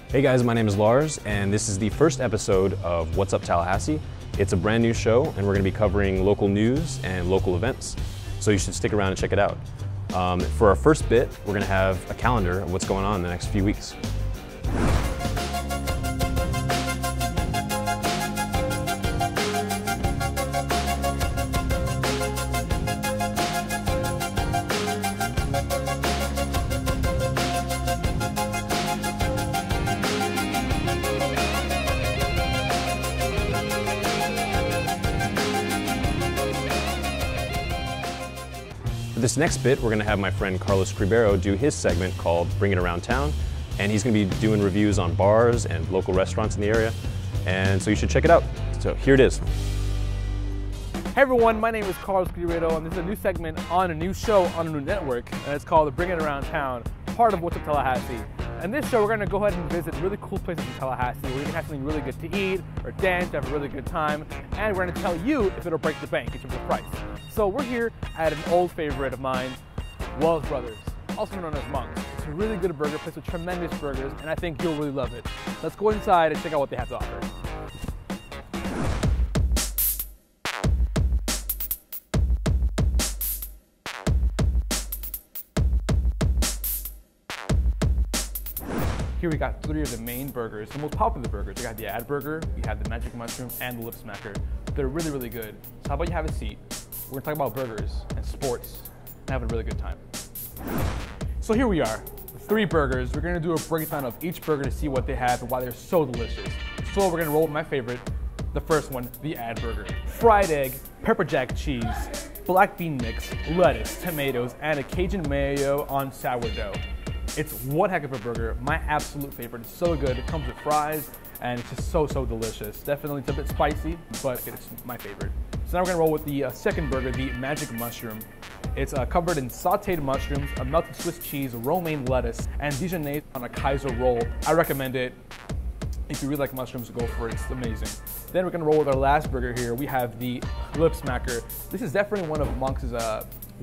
Hey guys, my name is Lars, and this is the first episode of What's Up Tallahassee. It's a brand new show, and we're going to be covering local news and local events, so you should stick around and check it out. For our first bit, we're going to have a calendar of what's going on in the next few weeks. For this next bit, we're going to have my friend Carlos Ribeiro do his segment called Bring It Around Town, and he's going to be doing reviews on bars and local restaurants in the area, and so you should check it out. So here it is. Hey everyone, my name is Carlos Ribeiro, and this is a new segment on a new show on a new network, and it's called Bring It Around Town, part of What's Up Tallahassee. And this show, we're going to go ahead and visit really cool places in Tallahassee where you can have something really good to eat or dance, have a really good time, and we're going to tell you if it'll break the bank in terms of price. So we're here at an old favorite of mine, Wells Brothers, also known as Monk's. It's a really good burger place with tremendous burgers, and I think you'll really love it. Let's go inside and check out what they have to offer. Here we got three of the main burgers, the most popular burgers. We got the Ad Burger, we have the Magic Mushroom, and the Lip Smacker. They're really, really good. So how about you have a seat? We're gonna talk about burgers and sports and have a really good time. So here we are, three burgers. We're gonna do a breakdown of each burger to see what they have and why they're so delicious. So we're gonna roll with my favorite, the first one, the Ad Burger. Fried egg, pepper jack cheese, black bean mix, lettuce, tomatoes, and a Cajun mayo on sourdough. It's one heck of a burger, my absolute favorite. It's so good, it comes with fries, and it's just so, so delicious. Definitely it's a bit spicy, but it's my favorite. So now we're gonna roll with the second burger, the Magic Mushroom. It's covered in sauteed mushrooms, a melted Swiss cheese, romaine lettuce, and Dijonnaise on a Kaiser roll. I recommend it. If you really like mushrooms, go for it, it's amazing. Then we're gonna roll with our last burger here. We have the Lip Smacker. This is definitely one of Monk's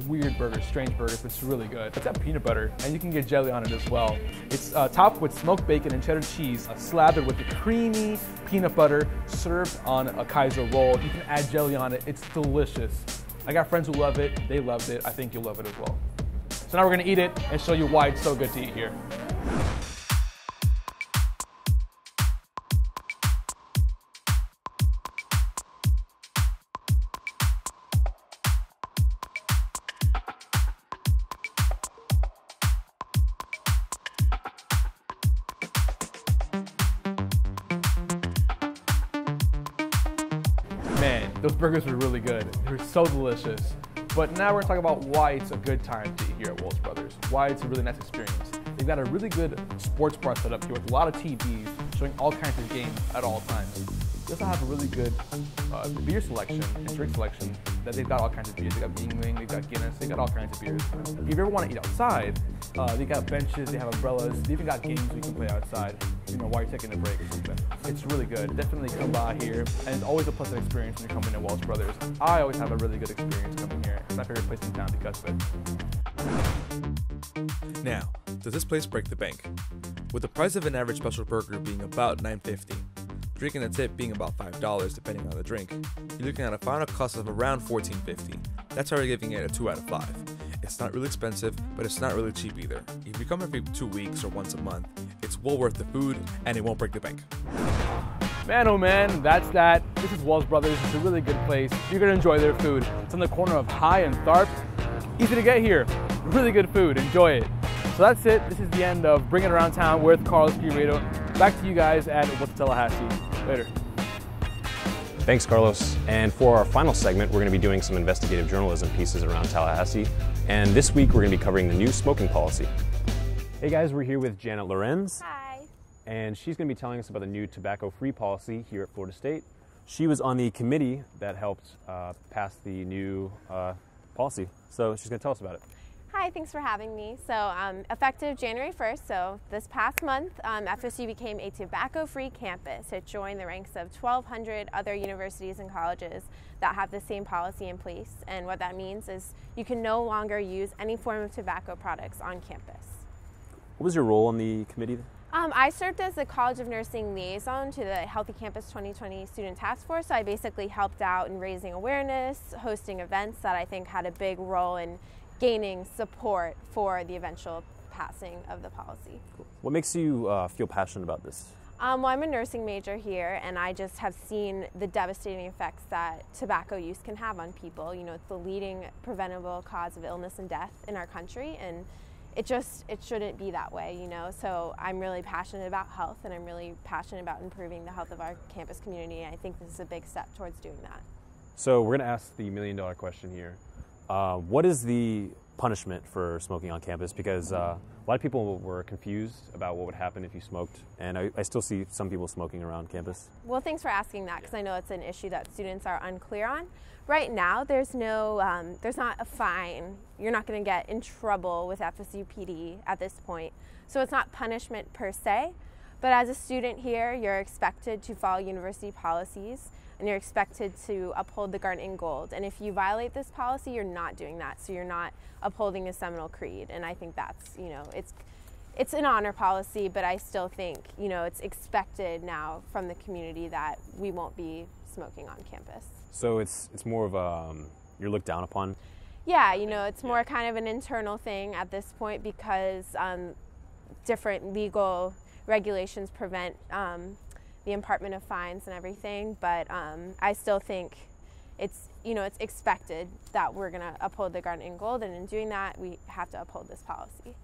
weird burgers, strange burgers, but it's really good. It's got peanut butter, and you can get jelly on it as well. It's topped with smoked bacon and cheddar cheese, slathered with the creamy peanut butter, served on a Kaiser roll. You can add jelly on it. It's delicious. I got friends who love it. They loved it. I think you'll love it as well. So now we're gonna eat it and show you why it's so good to eat here. Man, those burgers were really good. They were so delicious. But now we're gonna talk about why it's a good time to eat here at Wells Brothers. Why it's a really nice experience. They've got a really good sports bar set up here with a lot of TVs showing all kinds of games at all times. They also have a really good beer selection and drink selection that they've got all kinds of beers. They got Yingling, they've got Guinness, they got all kinds of beers. If you ever want to eat outside, they got benches, they have umbrellas, they even got games you can play outside, you know, while you're taking a break or something. It's really good. Definitely come by here, and it's always a pleasant experience when you're coming to Wells Brothers. I always have a really good experience coming here. It's my favorite place in town because of it. Now, does this place break the bank? With the price of an average special burger being about $9.50, drinking a tip being about $5 depending on the drink, you're looking at a final cost of around $14.50. That's already giving it a 2 out of 5. It's not really expensive, but it's not really cheap either. If you come every 2 weeks or once a month, it's well worth the food and it won't break the bank. Man, oh man, that's that. This is Wells Brothers. It's a really good place. You're gonna enjoy their food. It's on the corner of High and Tharp. Easy to get here. Really good food. Enjoy it. So that's it. This is the end of Bring It Around Town with Carlos Ribeiro. Back to you guys at What's Tallahassee. Later. Thanks, Carlos. And for our final segment, we're going to be doing some investigative journalism pieces around Tallahassee. And this week, we're going to be covering the new smoking policy. Hey guys, we're here with Janet Lorenz. Hi. And she's going to be telling us about the new tobacco-free policy here at Florida State. She was on the committee that helped pass the new policy. So she's going to tell us about it. Hi Hi, thanks for having me. So effective January 1st, so this past month, FSU became a tobacco-free campus. It joined the ranks of 1,200 other universities and colleges that have the same policy in place. And what that means is you can no longer use any form of tobacco products on campus. What was your role on the committee? I served as the College of Nursing liaison to the Healthy Campus 2020 Student Task Force. So I basically helped out in raising awareness, hosting events that I think had a big role in gaining support for the eventual passing of the policy. Cool. What makes you feel passionate about this? Well, I'm a nursing major here, and I just have seen the devastating effects that tobacco use can have on people. You know, it's the leading preventable cause of illness and death in our country, and it shouldn't be that way, you know. So I'm really passionate about health, and I'm really passionate about improving the health of our campus community, and I think this is a big step towards doing that. So we're going to ask the million-dollar question here. What is the punishment for smoking on campus? Because a lot of people were confused about what would happen if you smoked, and I still see some people smoking around campus. Well, thanks for asking that, because I know it's an issue that students are unclear on. Right now, there's not a fine. You're not going to get in trouble with FSU PD at this point. So it's not punishment per se, but as a student here, you're expected to follow university policies, and you're expected to uphold the Garnet and Gold. And if you violate this policy, you're not doing that. So you're not upholding the Seminole Creed. And I think that's, you know, it's an honor policy, but I still think, you know, it's expected now from the community that we won't be smoking on campus. So it's more of a, you're looked down upon? Yeah, you know, it's more kind of an internal thing at this point because different legal regulations prevent the impartment of fines and everything, but I still think it's, you know, it's expected that we're going to uphold the Garnet and Gold, and in doing that, we have to uphold this policy.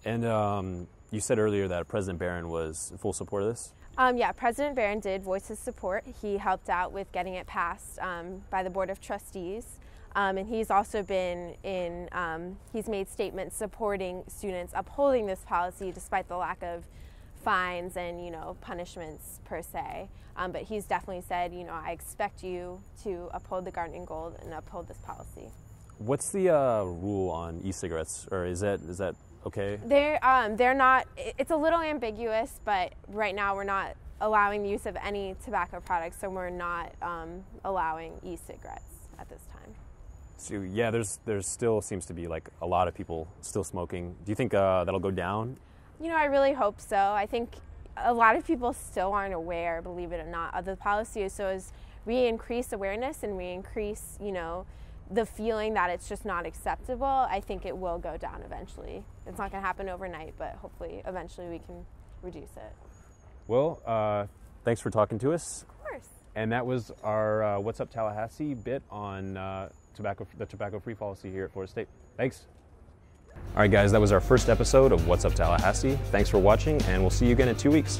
And you said earlier that President Barron was in full support of this? Yeah, President Barron did voice his support. He helped out with getting it passed by the Board of Trustees, and he's also been he's made statements supporting students upholding this policy despite the lack of fines and, you know, punishments per se. But he's definitely said, you know, I expect you to uphold the Garnet and Gold and uphold this policy. What's the rule on e-cigarettes, or is that okay? They're not, it's a little ambiguous, but right now we're not allowing the use of any tobacco products, so we're not allowing e-cigarettes at this time. So yeah, there still seems to be like a lot of people still smoking. Do you think that'll go down? You know, I really hope so. I think a lot of people still aren't aware, believe it or not, of the policy. So as we increase awareness and we increase, you know, the feeling that it's just not acceptable, I think it will go down eventually. It's not going to happen overnight, but hopefully eventually we can reduce it. Well, thanks for talking to us. Of course. And that was our What's Up Tallahassee bit on the tobacco-free policy here at Florida State. Thanks. All right, guys, that was our first episode of What's Up Tallahassee. Thanks for watching, and we'll see you again in 2 weeks.